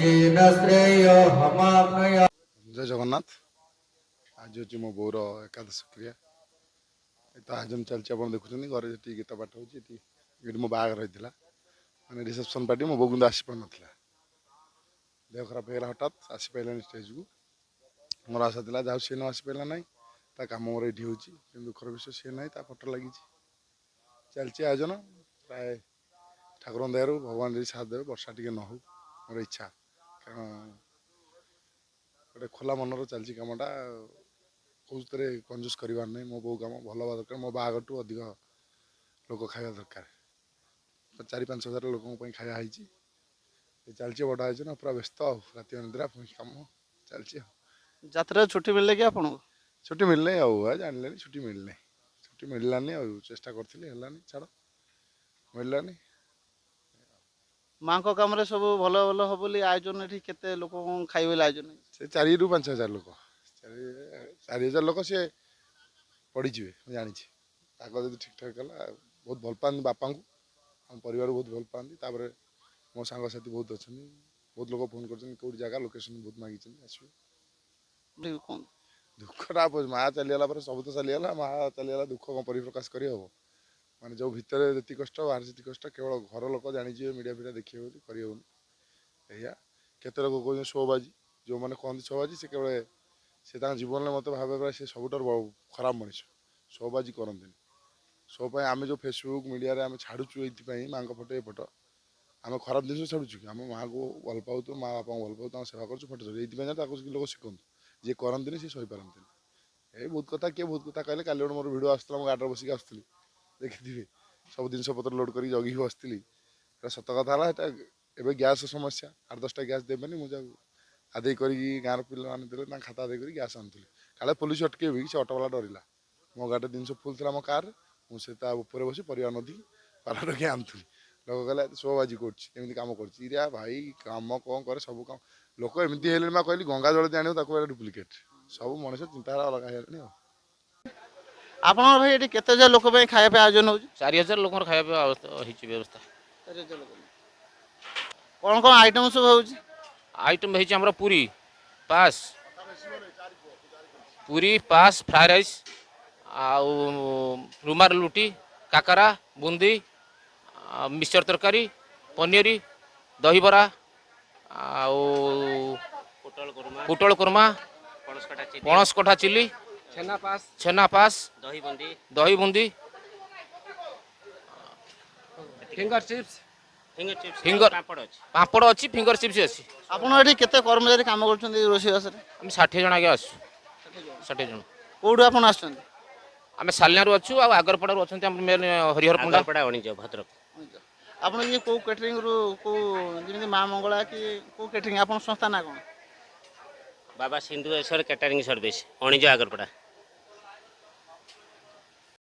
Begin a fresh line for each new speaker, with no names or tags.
जय जगन्नाथ। आज हूँ मो बोर एकादश क्रिया तो आयोजन चलती आप देखुं घर गीत पाठ होती मो बाहर होता मैंने रिसेप्शन पार्टी मो बो कि आसपार ना देह खराब होगा हठात आसपारानी स्टेज को मोर आशा था जहाँ सी न आसपारा ना कम मोर ये हो दुखर विषय सी ना फटो लगी चलती आयोजन प्राय ठाकुर दयार भगवान जी साथ देवे वर्षा टी न हो मोर इच्छा कारण गोटे खोला मनर चलती कमटा कौन कंजूस करार नहीं मो बो कम भल हवा दरकार मो बाहर टू अधिक लोक खावा दरकार 4-5 हजार लोक खाया चलती बड़ आयोजन पूरा व्यस्त राति निद्रा कम चलती
ଯାତ୍ରାରେ ଛୁଟି ମିଳିଲେ କି ଆପଣଙ୍କୁ?
छुट्टी मिलना जानले छुट्टी मिलना छुट्टी मिललानी चेष्टा करी छाड़ मिललानी
ମାଙ୍କ କାମରେ ସବୁ ଭଲ ଭଲ ହବ ବୋଲି ଆୟୋଜନ ଏଠି କେତେ ଲୋକ ଖାଇବେ ବୋଲି ଆୟୋଜନ ହେଇଛି?
से 4-5 हजार लोक 4 हजार लोक सी पड़ीजे जानी जब ठीक ठाक कला बहुत भल पाती बापा को आम परिवार बहुत भल पाती मो सांगसाथी बहुत अच्छा बहुत लोग फोन कर जगह लोकेशन बहुत मांगी आसवे
ଟିକେ କୁହନ୍ତୁ।
दुखटा माँ चलीगला सब तो चलीगला माँ चलीगला दुख कौन परिप्रकाश कर माने जो भितर जी कष्ट बाहर जी कष्ट केवल घर लोक जानीजे मीडिया फीडिया देखिए बोली करिया केते लोग कहते शोबाजी जो मैंने कहते शोबाजी से केवल से जीवन में मत भावे से सबुठ खराब मनीष शोबाजी करते शो आम जो फेसबुक मीडिया आम छाड़ुचु ये माँ फटो ये फटो आम खराब जिन छाड़ू कि आम माँ को भल पाऊ माँ बापा को भल पाऊ सेवा कर फटो छाड़ू ये लोग शिखु जी करती सी सही पारती ये बहुत कथा किए बहुत कथा कहले काली मोर भिड आसला गाड़ी बसिक आसुली देखिए सब जिन पतर लोड कर जगि बसती सत कथा है एवं गैस समस्या 8-10टा गैस देवेनि मुझे आदे कर गाँव पिला मैंने खाता आदे कर गैस आनी काले पुलिस अटके से अटोवाला डरला मो गाड़ी जिन फुल थी मो कार मुझे ऊपर बस परिवार नदी पाला रखी आनुली लोक कहले शोबाजी करमी कम कर भाई कम कौन करे सब कम लोक एमती है कहली गंगा जल आने डुप्लिकेट सब मनुष्य चिंताधारा अलग है
ଆପଣଙ୍କର ଭାଇ ଏଠି କେତେ ହଜାର ଲୋକ ପାଇଁ ଖାଇବା ପାଇଁ ଆୟୋଜନ ହେଉଛି?
4000 लोक खाଇବା व्यवस्था
କ'ଣ କ'ଣ ଆଇଟମ୍ ସବୁ ହେଉଛି?
आइटम है पूरी पास फ्राए राइस आउ रुमार लुटी काकरा बुंदी मिक्सचर तरकारी पनीर दही बरा आउ पुटल कुरमा पणस कटा चिली छेना पास दही बुंदी फिंगर पापड़ अच्छी फिंगर चिप्स अच्छी
ଆପଣ ଏଠି କେତେ କର୍ମଚାରୀ କାମ କରୁଛନ୍ତି ରୋଷେଇବାସରେ?
आम 60 जन आगे आसु 60 जन
କୋଉଠୁ ଆପଣ ଆସୁଛନ୍ତି?
आम सालनारू अच्छु आगरपड़ारू अच्छा मेन हरिहर पंडा
भद्रक
ଆପଣ ଇଏ କୋଉ କ୍ୟାଟରିଂରୁ କୋଉ ଯେମିତି ମା ମଙ୍ଗଳା କି କୋଉ କ୍ୟାଟରିଂ ଆପଣ ସଂସ୍ଥା ନା କ'ଣ?
बाबा सिंधुएश्वर कैटरिंग सर्विस अणिज आगरपड़ा।